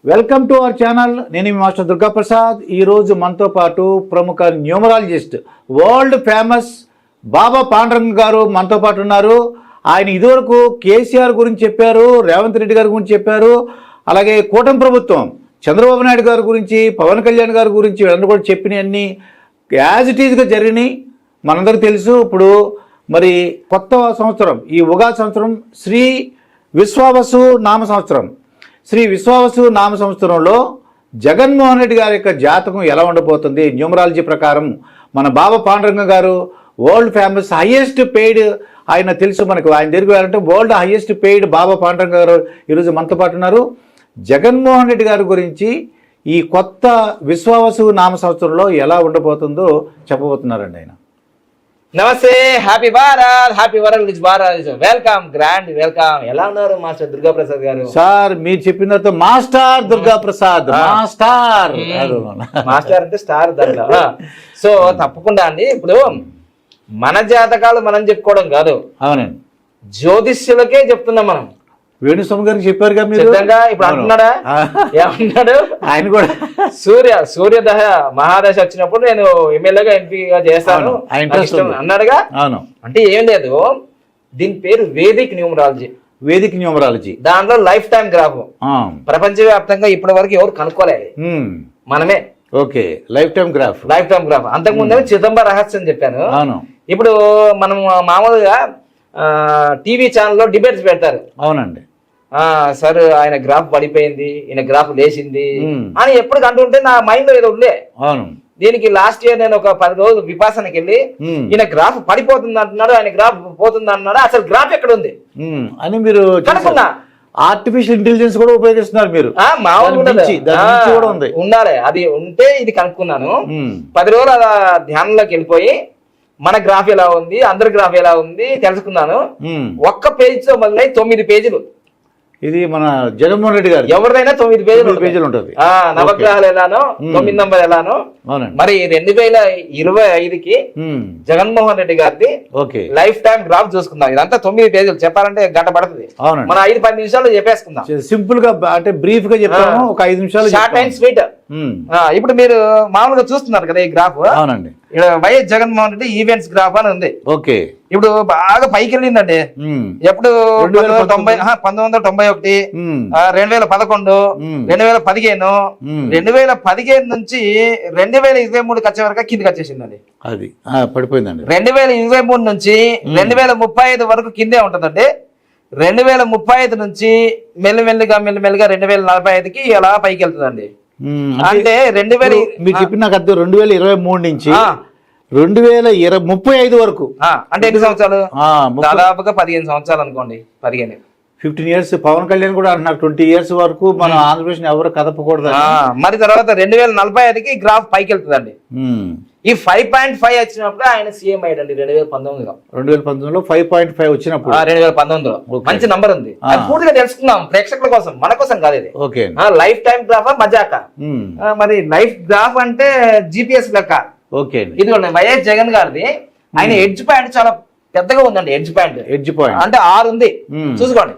Welcome to our channel. నేను మీ master Durga Prasad. ఈరోజు మనతో పాటు ప్రముఖ న్యూమరాలజిస్ట్, వరల్డ్ ఫేమస్ బాబా పాండురంగ గారు మనతో పాటు ఉన్నారు. ఆయన ఇదివరకు కేసీఆర్ గురించి చెప్పారు, రేవంత్ రెడ్డి గారి గురించి చెప్పారు, అలాగే కూటమి ప్రభుత్వం చంద్రబాబు నాయుడు గారి గురించి, పవన్ కళ్యాణ్ గారి గురించి వీళ్ళందరూ కూడా చెప్పినవన్నీ యాజ్ ఇట్ ఈజ్గా జరిగినాయి. మనందరికీ తెలుసు. ఇప్పుడు మరి కొత్త సంవత్సరం, ఈ ఉగాది సంవత్సరం శ్రీ విశ్వావసు నామ సంవత్సరం. శ్రీ విశ్వావసు నామ సంవత్సరంలో జగన్మోహన్ రెడ్డి గారి యొక్క జాతకం ఎలా ఉండబోతుంది? న్యూమరాలజీ ప్రకారం మన బాబా పాండురంగ గారు వరల్డ్ ఫేమస్ హైయెస్ట్ పెయిడ్, ఆయన తెలుసు మనకు, ఆయన దగ్గరికి వెళ్ళాలంటే వరల్డ్ హైయెస్ట్ పెయిడ్ బాబా పాండురంగ గారు ఈరోజు మనతో పాటు ఉన్నారు. జగన్మోహన్ రెడ్డి గారి గురించి ఈ కొత్త విశ్వావసు నామ సంవత్సరంలో ఎలా ఉండబోతుందో చెప్పబోతున్నారండి ఆయన. నమస్తే, happy Bharat, happy world Bharat, welcome, grand welcome. ఎలా ఉన్నారు మాస్టర్ దుర్గా ప్రసాద్ గారు? సార్ మీరు చెప్పిన తర్వాత master Durga Prasad, master master అంటే స్టార్ దాంట్లో. సో తప్పకుండా అండి, ఇప్పుడు మన జాతకాలు మనం చెప్పుకోవడం కాదు, అవునండి, జ్యోతిష్యులకే చెప్తున్నాం మనం. వేణుస్వామి గారికి చెప్పారుగా మీరు. ఇప్పుడు అంటున్నాడా? ఏమన్నాడు ఆయన కూడా? సూర్యదశ మహాదశ వచ్చినప్పుడు నేను ఎమ్మెల్యేగా ఎంపీగా చేస్తాను అన్నాడుగా. అవును. అంటే ఏం లేదు, దీని పేరు వేదిక్ న్యూమరాలజీ. వేదిక్ న్యూమరాలజీ, దాంట్లో లైఫ్ టైం గ్రాఫ్. ప్రపంచవ్యాప్తంగా ఇప్పటి వరకు ఎవరు కనుక్కోలేదు, మనమే. Okay, life time graph. Life time graph. అంతకు ముందే చిదంబర రహస్యం చెప్పాను. అవును. ఇప్పుడు మనం మామూలుగా టీవీ ఛానల్లో డిబేట్స్ పెడతారు. అవునండి. సార్ ఆయన గ్రాఫ్ పడిపోయింది, ఈయన గ్రాఫ్ లేచింది అని ఎప్పుడు కంటుంటే నా మైండ్ లో ఏదో ఉండే. అవును. దీనికి లాస్ట్ ఇయర్ నేను ఒక 10 రోజులు విపాసనకి వెళ్ళి ఈయన గ్రాఫ్ పడిపోతుంది అంటున్నాడు, ఆయన గ్రాఫ్ పోతుంది అంటున్నాడు, అసలు గ్రాఫ్ ఎక్కడ ఉంది అని మీరు కనుక్కున్నా. ఆర్టిఫిషియల్ ఇంటెలిజెన్స్ కూడా ఉపయోగిస్తున్నారు మీరు. మామూలుగా ఉండాలి, అది ఉంటే ఇది కనుక్కున్నాను. 10 రోజులు అలా ధ్యానంలోకి వెళ్ళిపోయి మన గ్రాఫ్ ఎలా ఉంది, అందరి గ్రాఫ్ ఎలా ఉంది తెలుసుకున్నాను. ఒక్క పేజ్ తో మొదలై 9 పేజీలు. ఇది మన జగన్మోహన్ రెడ్డి గారు ఎవరిదైనా 9 పేజీలు ఉంటుంది. నవగ్రహాలు ఎలానో 9 నంబర్ ఎలానో. మరి 2025కి జగన్మోహన్ రెడ్డి గారిది లైఫ్ టైం గ్రాఫ్ చూసుకుందాం. ఇదంతా 9 పేజీలు, చెప్పాలంటే గంట పడుతుంది. మన 5-10 నిమిషాలు చెప్పేసుకుందాం. సింపుల్ గా అంటే బ్రీఫ్ గా చెప్తాము, ఒక 5 నిమిషాలు, షార్ట్ అండ్ స్వీట్. ఇప్పుడు మీరు మామూలుగా చూస్తున్నారు కదా ఈ గ్రాఫ్. అవునండి. YS Jaganmohan Reddy events graph అని ఉంది. ఓకే. ఇప్పుడు బాగా పైకి వెళ్ళిందండి. ఎప్పుడు 1991, 2011, 2015, 2015 నుంచి 2023 వచ్చే వరకు కిందకి వచ్చేసిందండి. అది పడిపోయిందండి. 2023 నుంచి 2035 వరకు కిందే ఉంటుందండి. 2035 నుంచి మెల్లిమెల్లిగా 2045కి అలా పైకి వెళ్తుందండి. అంటే 2000 మీరు చెప్పిన నాకు 2023 నుంచి 2035 వరకు, అంటే ఎన్ని సంవత్సరాలు? దాదాపుగా 15 సంవత్సరాలు అనుకోండి. 15 ఇయర్స్. పవన్ కళ్యాణ్ కూడా అంటున్నారు 20 ఇయర్స్ వరకు మన ఆంధ్రప్రదేశ్ ఎవరు కదపకూడదు. మరి తర్వాత 2045కి గ్రాఫ్ పైకి వెళ్తుందండి. ఈ 5.5 వచ్చినప్పుడు ఆయన సీఎం అయ్యాడండి 2019లో. 2019లో 5.5 వచ్చినప్పుడు 2019లో మంచి నంబర్ ఉంది. అది పూర్తిగా తెలుసుకుందాం ప్రేక్షకుల కోసం, మన కోసం కాదు ఇది. ఓకే. లైఫ్ టైం గ్రాఫ్ మజాక. మరి లైఫ్ గ్రాఫ్ అంటే జిపిఎస్ లెక్క. ఓకే. ఇదిగోండి వైఎస్ జగన్ గారిది. ఆయన ఎడ్జ్ పాయింట్ చాలా పెద్దగా ఉందండి. ఎడ్జ్ పాయింట్ అంటే 6 ఉంది, చూసుకోండి.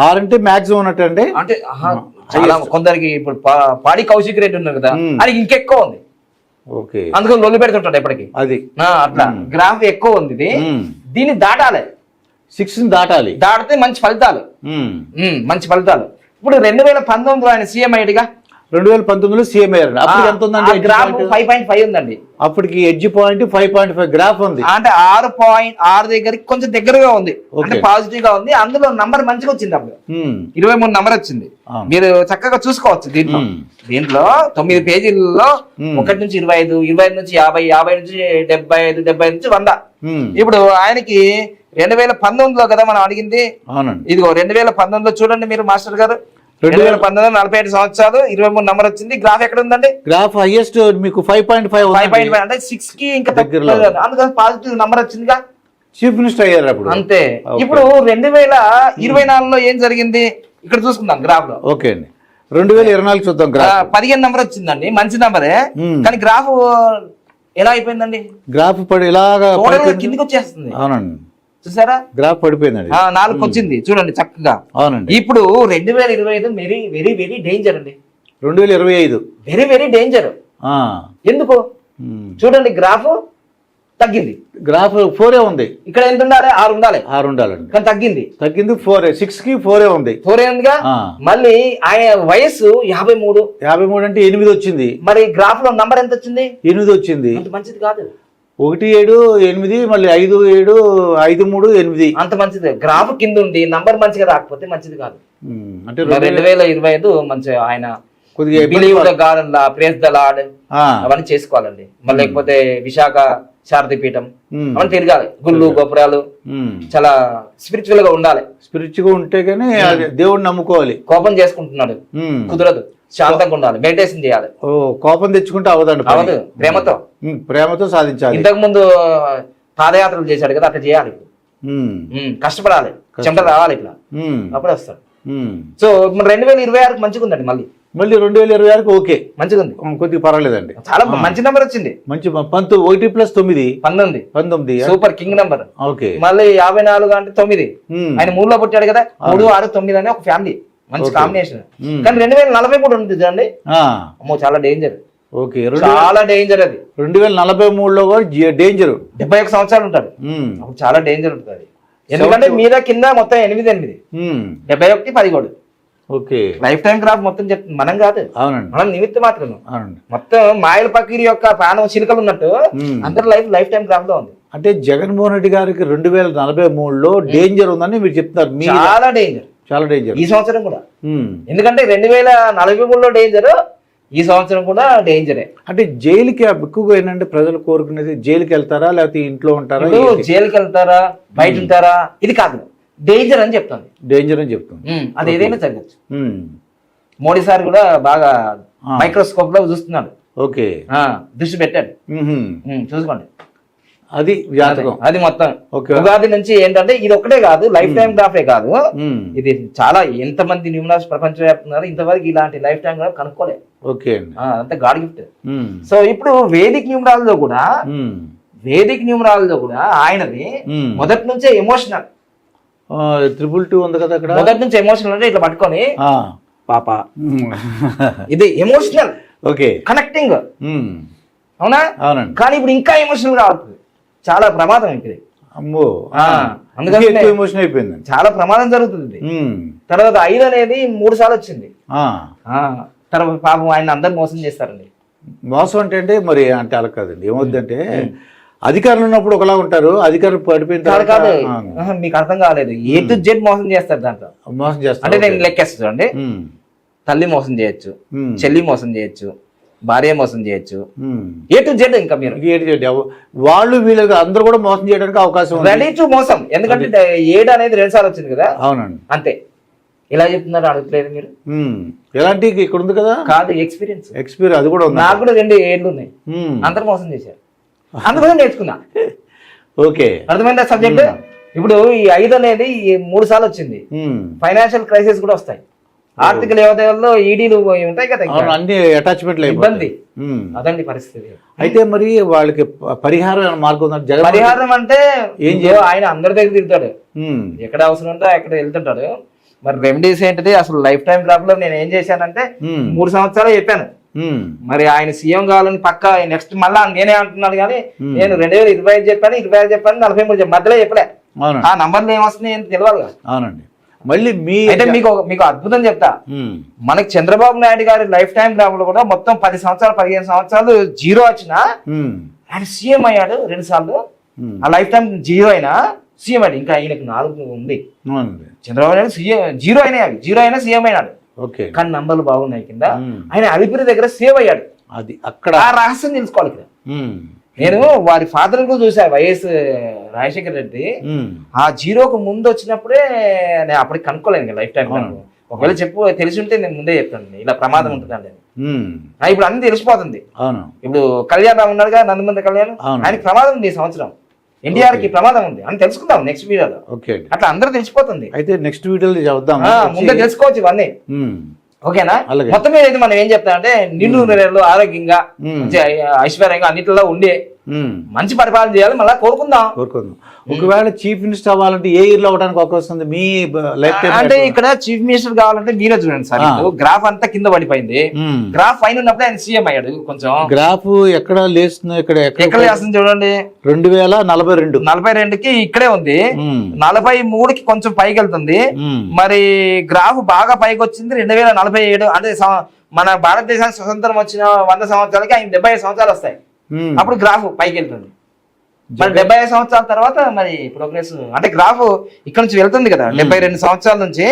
6 అంటే మాక్సిమం ఉన్నట్టు అండి. అంటే కొందరికి ఇప్పుడు పాడి కౌశిక్ రెడ్డి ఉన్నారు కదా, అది ఇంకెక్కువ ఉంది. ఓకే. అందుకని లొల్లి పెడుతుంటాడు ఎప్పటికి. అది అట్లా గ్రాఫ్ ఎక్కువ ఉంది. దీన్ని దాటాలి, 6 దాటాలి. దాటితే మంచి ఫలితాలు. ఇప్పుడు 2019లో ఆయన సీఎం అయ్యాడుగా. 2019లో సీఎం అయ్యారు. అప్పుడు ఎంత ఉందండి? గ్రాఫ్ 5.5 ఉందండి. అప్పటికి ఎడ్జ్ పాయింట్ 5.5 గ్రాఫ్ ఉంది. అంటే 6 దగ్గరికి కొంచెం దగ్గరగా ఉంది, అంటే పాజిటివ్ గా ఉంది. అందులో నంబర్ మంచిగా వచ్చింది. అప్పుడు 23 నంబర్ వచ్చింది. మీరు చక్కగా చూసుకోవచ్చు. దీంట్లో 9 పేజీలలో 1 నుంచి 25, 25 నుంచి 50, 50 నుంచి 75, 75 నుంచి 100. ఇప్పుడు ఆయనకి 2019లో కదా మనం అడిగింది. ఇదిగో 2019లో చూడండి మీరు మాస్టర్ గారు. 2019 45 సంవత్సరాలు, 23 నంబర్ వచ్చింది. గ్రాఫ్ ఎక్కడ ఉందండి? గ్రాఫ్ హైయెస్ట్ మీకు 5.5 అంటే 6 కి ఇంకా అందుకని పాజిటివ్ నంబర్ వచ్చిందిగా. చీఫ్ మినిస్టర్ అయ్యారు అప్పుడు. అంతే. ఇప్పుడు 2024లో ఏం జరిగింది ఇక్కడ చూసుకుందాం గ్రాఫ్ లో. ఓకే అండి. 2024 చూద్దాం. గ్రాఫ్ 15 నంబర్ వచ్చిందండి, మంచి నంబరే. కానీ గ్రాఫ్ ఎలా అయిపోయిందండి? గ్రాఫ్ పడి ఇలాగా కిందికి వచ్చేస్తుంది. అవునండి. చూసారా గ్రాఫ్ పడిపోయిందండి. 4 వచ్చింది చూడండి చక్కగా. అవునండి. ఇప్పుడు 2025 వెరీ వెరీ వెరీ డేంజర్ అండి. 2025. Very very danger. ఎందుకు చూడండి, గ్రాఫ్ తగ్గింది. గ్రాఫ్ 4 ఉంది. ఇక్కడ ఎంత ఉండాలి? 6 ఉండాలి. 6 ఉండాలండి. కానీ తగ్గింది. 4 6 కి 4 ఉంది. 4 ఉందిగా. మళ్ళీ ఆయన వయసు 53. 53 అంటే 8 వచ్చింది. మరి గ్రాఫ్ లో నంబర్ ఎంత వచ్చింది? 8 వచ్చింది. అంత మంచిది కాదు. 1 7 8 మళ్ళీ 5 7 5 3 8 అంత మంచిది. గ్రాఫ్ కింద ఉండి నంబర్ మంచిగా రాకపోతే మంచిది కాదు. అంటే 2025 మంచి ఆయన ప్రేస్ ద లార్డ్ అవన్నీ చేసుకోవాలండి. మళ్ళీ లేకపోతే విశాఖ శారది పీఠం అవన్నీ తిరగాలి. గుళ్ళు గోపురాలు చాలా స్పిరిచువల్ గా ఉండాలి. స్పిరిచువల్ గా ఉంటే గానీ దేవుడిని నమ్ముకోవాలి. కోపం చేసుకుంటున్నాడు, కుదరదు. శాంతంగా ఉండాలి, మెడిటేషన్ చేయాలి. కోపం తెచ్చుకుంటే అవదండి. అవదు. ప్రేమతో సాధించాలి. ఇంతకు ముందు పాదయాత్రలు చేశాడు కదా, అట్లా చేయాలి. కష్టపడాలి, చెమట రావాలి ఇట్లా, అప్పుడే వస్తాడు. సో 2026 మంచిగా ఉందండి. మళ్ళీ 2026 ఓకే, మంచిగా ఉంది, కొద్దిగా పర్వాలేదండి. చాలా మంచి నెంబర్ వచ్చింది. మంచి 1 + 9 19 సూపర్ కింగ్ నెంబర్. ఓకే. మళ్ళీ 54 అంటే 9. ఆయన 3లో పుట్టాడు కదా, 3 6 9 అనే ఒక ఫ్యామిలీ, మంచి కాంబినేషన్. కానీ 2043 ఉంటుంది చూడండి, అమ్మో చాలా డేంజర్. ఓకే, చాలా డేంజర్. అది 2043లో కూడా డేంజర్. 71 సంవత్సరాలు ఉంటాడు, అప్పుడు చాలా డేంజర్ ఉంటుంది. ఎందుకంటే మీద కింద మొత్తం 8 71 10. ఓకే, లైఫ్ టైం గ్రాఫ్ మొత్తం చెప్తుంది, మనం కాదు. అవునండి, మనం నిమిత్తం మాత్రం. మొత్తం మాయల పకీరి యొక్క ప్రాణం చిలుకలు ఉన్నట్టు అందరి లైఫ్ టైం గ్రాఫ్ లో ఉంది. అంటే జగన్మోహన్ రెడ్డి గారికి 2043లో డేంజర్ ఉందని మీరు చెప్తున్నారు. చాలా డేంజర్ ఈ సంవత్సరం కూడా. ఎందుకంటే 2043లో డేంజర్, ఈ సంవత్సరం కూడా డేంజరే. అంటే జైలుకి ఎక్కువగా ఏంటంటే ప్రజలు కోరుకునేది జైలుకి వెళ్తారా లేకపోతే ఇంట్లో ఉంటారా? జైలుకి వెళ్తారా, బయట ఉంటారా, ఇది కాదు, డేంజర్ అని చెప్తుంది. అది ఏదైనా జరగచ్చు. మోడీ సార్ కూడా బాగా మైక్రోస్కోప్ లో చూస్తున్నాడు. ఓకే, దృష్టి పెట్టాడు. చూసుకోండి, అది జాతకం. అది మొత్తం ఉగాది నుంచి ఏంటంటే ఇది ఒకటే కాదు, లైఫ్ టైం గ్రాఫే కాదు, ఇది చాలా ఎంతమంది న్యూమరాల్స్ ప్రపంచవ్యాప్తంగా ఇంతవరకు ఇలాంటి లైఫ్ టైం గ్రాఫ్ కనుక్కోలేదు. ఓకే, అంత గాడ్ గిఫ్ట్. సో ఇప్పుడు వేదిక్ న్యూమరాలజీ లో కూడా ఆయనది మొదటి నుంచే ఎమోషనల్. 222 ఉంది కదా అక్కడ, మొదటి నుంచి ఎమోషనల్ అంటే ఇట్లా పట్టుకొని పాప, ఇది ఎమోషనల్. Okay, connecting. అవునా? అవునండి. కానీ ఇప్పుడు ఇంకా ఎమోషనల్ గా అవుతుంది, చాలా ప్రమాదం ఇప్పుడు. అమ్మో, అందుకని ఎమోషన్ అయిపోయింది, చాలా ప్రమాదం జరుగుతుంది. తర్వాత 5 అనేది 3 సార్లు వచ్చింది. తర్వాత పాపం ఆయన అందరు మోసం చేస్తారండి. మోసం అంటే మరి అంటే అలా కాదండి. ఏమవుతుందంటే అధికారులు ఉన్నప్పుడు ఒకలా ఉంటారు, అధికారులు పడిపోయిన కాదు. మీకు అర్థం కాలేదు, A to Z మోసం చేస్తారు. దాంట్లో మోసం చేస్తారు అంటే నేను లెక్కేస్తా చూడండి. తల్లి మోసం చేయొచ్చు, చెల్లి మోసం చేయొచ్చు, భార్య మోసం చేయొచ్చు, A to Z. ఇంకా మీరు వాళ్ళు వీళ్ళు అందరూ కూడా మోసం చేయడానికి అవకాశం ఉంది. రెడీ టు మోసం. ఎందుకంటే 7 అనేది 2 సార్లు వచ్చింది కదా. అవునండి, అంతే. ఇలా చెప్తున్నారు, అడగట్లేదు మీరు. ఎలాంటి ఇక్కడ ఉంది కదా, కాదు ఎక్స్పీరియన్స్ అది కూడా ఉంది. నాకు కూడా 2 ఏళ్ళు ఉన్నాయి, అందరు మోసం చేశారు, అందుకోసం నేర్చుకున్నా. ఓకే, అర్థమైందా సబ్జెక్ట్? ఇప్పుడు ఈ 5 అనేది 3 సార్లు వచ్చింది. ఫైనాన్షియల్ క్రైసిస్ కూడా వస్తాయి, ఆర్థిక లేవాదేవీల్లో ఈడీలు ఉంటాయి కదా, అన్ని అటాచ్మెంట్ ఇబ్బంది. అదండి పరిస్థితి. అయితే మరి వాళ్ళకి పరిహారం మార్గం ఉందంటే, పరిహారం అంటే ఏం చేయాలి? ఆయన అందరి దగ్గర తిరుగుతాడు, ఎక్కడ అవసరం ఉంటే అక్కడ వెళ్తుంటాడు. మరి రెమెడీస్ ఏంటిది? అసలు లైఫ్ టైం గ్రాఫ్ లో నేను ఏం చేశానంటే 3 సంవత్సరాలు చెప్పాను. మరి ఆయన సీఎం కావాలని పక్క నెక్స్ట్ మళ్ళా నేనే అంటున్నాడు. కానీ నేను 2025 చెప్పాను, 25 చెప్పాను, 43 చెప్పాను, మధ్యలో చెప్పలే. ఆ నంబర్లు ఏమొస్తున్నాయి ఏంటి తెలియాలి. అవునండి. మళ్ళీ అయితే మీకు అద్భుతం చెప్తా. మనకి చంద్రబాబు నాయుడు గారి లైఫ్ టైం గ్రాఫ్ లో కూడా మొత్తం 10 సంవత్సరాలు 15 సంవత్సరాలు 0 వచ్చినా ఆయన సీఎం అయ్యాడు 2 సార్లు. ఆ లైఫ్ టైం 0 అయినా సీఎం అయ్యాడు. ఇంకా ఆయనకు 4 ఉంది. చంద్రబాబు నాయుడు 0 అయినా సీఎం అయినాడు. కానీ నంబర్లు బాగున్నాయి కింద. ఆయన అలిపిరి దగ్గర సేవ్ అయ్యాడు. అది అక్కడ ఆ రహస్యం తెలుసుకోవాలి ఇక్కడ. నేను వారి ఫాదర్ కూడా చూసా, వైఎస్ రాజశేఖర రెడ్డి. ఆ 0కు ముందు వచ్చినప్పుడే నేను అప్పటికి కనుక్కోలేను లైఫ్ టైం. ఒకవేళ తెలిసి ఉంటే నేను ముందే చెప్తాను ఇలా ప్రమాదం ఉంటుందండి. ఇప్పుడు అన్ని తెలిసిపోతుంది. ఇప్పుడు కళ్యాణ్ రావు ఉన్నాడుగా, నందమంది కళ్యాణ్, ఆయనకి ప్రమాదం ఉంది ఈ సంవత్సరం. ఎన్టీఆర్ కి ప్రమాదం ఉంది అని తెలుసుకుందాం నెక్స్ట్ వీడియోలో. అట్లా అందరూ తెలిసిపోతుంది. అయితే నెక్స్ట్ వీడియోలో చెప్దాం, ముందే తెలుసుకోవచ్చు ఇవన్నీ. ఓకేనా? మొత్తం మీద అయితే మనం ఏం చెప్తామంటే నిండు నెలలు ఆరోగ్యంగా ఐశ్వర్యంగా అన్నిటిలో ఉండే మంచి పరిపాలన చేయాలి, మళ్ళీ కోరుకుందాం. ఒకవేళ చీఫ్ మినిస్టర్ అవ్వాలంటే ఏ ఇయర్ లో అవడానికి అవకాశం ఉంది మీ లైఫ్ టైం? అంటే ఇక్కడ చీఫ్ మినిస్టర్ కావాలంటే మీరే చూడండి సార్, గ్రాఫ్ అంతా కింద పడిపోయింది. గ్రాఫ్ పైన ఉన్నప్పుడు ఆయన సీఎం అయ్యాడు. కొంచెం గ్రాఫ్ ఎక్కడ లేస్తుంది, ఎక్కడ లేస్తుంది చూడండి, 2042కి ఇక్కడే ఉంది. 43కి కొంచెం పైకి వెళ్తుంది. మరి గ్రాఫ్ బాగా పైకి వచ్చింది 2047. అంటే మన భారతదేశానికి స్వతంత్రం వచ్చిన 100 సంవత్సరాలకి ఆయన 75 సంవత్సరాలు వస్తాయి. అప్పుడు గ్రాఫ్ పైకి వెళ్తుంది. మరి 75 సంవత్సరాల తర్వాత మరి ప్రోగ్రెస్ అంటే గ్రాఫ్ ఇక్కడ నుంచి వెళ్తుంది కదా, 72 సంవత్సరాల నుంచి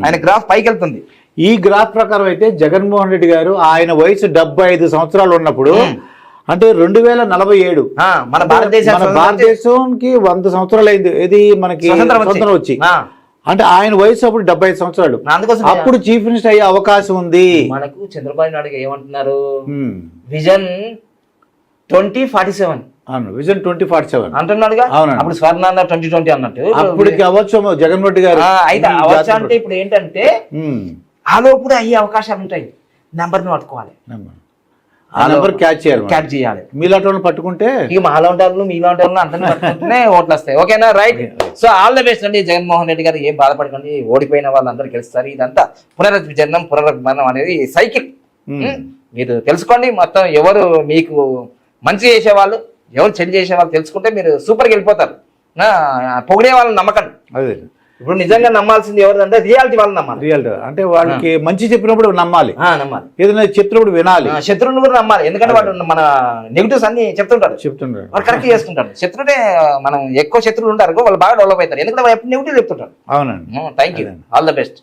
ఆయన గ్రాఫ్ పైకి వెళ్తుంది. ఈ గ్రాఫ్ ప్రకారం అయితే జగన్మోహన్ రెడ్డి గారు ఆయన వయసు 75 సంవత్సరాలు ఉన్నప్పుడు అంటే 2047 మన భారతదేశానికి 100 సంవత్సరాలు అయింది. ఇది మనకి స్వతంత్రం వచ్చి. అంటే ఆయన వయసు అప్పుడు 75 సంవత్సరాలు. అప్పుడు చీఫ్ మినిస్టర్ అయ్యే అవకాశం ఉంది. మనకు చంద్రబాబు నాయుడు ఏమంటున్నారు, విజన్ 2047 విజన్ 2047 అంటున్నాడుగా. అప్పుడు స్వర్ణాంధ్ర 2020 అన్నట్టు అప్పటికి అవ్వచ్చు జగన్మోహన్ రెడ్డి గారు. అయితే అవ్వచ్చు అంటే ఇప్పుడు ఏంటంటే ఆలో కూడా అయ్యే అవకాశాలు ఉంటాయి. నెంబర్ని పట్టుకోవాలి, ఆ నెంబర్ క్యాచ్ చేయాలి. మీలాంటి వాళ్ళని పట్టుకుంటే ఇక మాలాంటి వాళ్ళు మీలాంటి వాళ్ళు అందరినీ పట్టుకుంటేనే ఓట్లు వస్తాయి. ఓకేనా, right. So all the best అండి జగన్మోహన్ రెడ్డి గారు. ఏం బాధపడకండి, ఓడిపోయిన వాళ్ళందరూ గెలుస్తారు. ఇదంతా పునరుద్ధరణం పునరుద్ధరణం అనేది సైకిల్. మీరు తెలుసుకోండి, మొత్తం ఎవరు మీకు మంచి చేసేవాళ్ళు, ఎవరు చెడు చేసేవాళ్ళు తెలుసుకుంటే మీరు సూపర్గా వెళ్ళిపోతారు. పొగిడే వాళ్ళని నమ్మకండి. అదే ఇప్పుడు నిజంగా నమ్మాల్సింది ఎవరిదంటే రియాలిటీ వాళ్ళని నమ్మాలి. రియాలిటీ అంటే వాళ్ళకి మంచి చెప్పినప్పుడు నమ్మాలి, ఏదైనా చెప్పినప్పుడు వినాలి. శత్రువుని కూడా నమ్మాలి, ఎందుకంటే వాడు మన నెగిటివ్స్ అన్ని చెప్తుంటారు వాళ్ళు కరెక్ట్ చేసుకుంటారు. శత్రుడే మనం ఎక్కువ శత్రువులు ఉంటారు, వాళ్ళు బాగా డెవలప్ అవుతారు, ఎందుకంటే వాళ్ళు ఎప్పుడు నెగిటివ్ చెప్తుంటారు. అవునండి, thank you, all the best.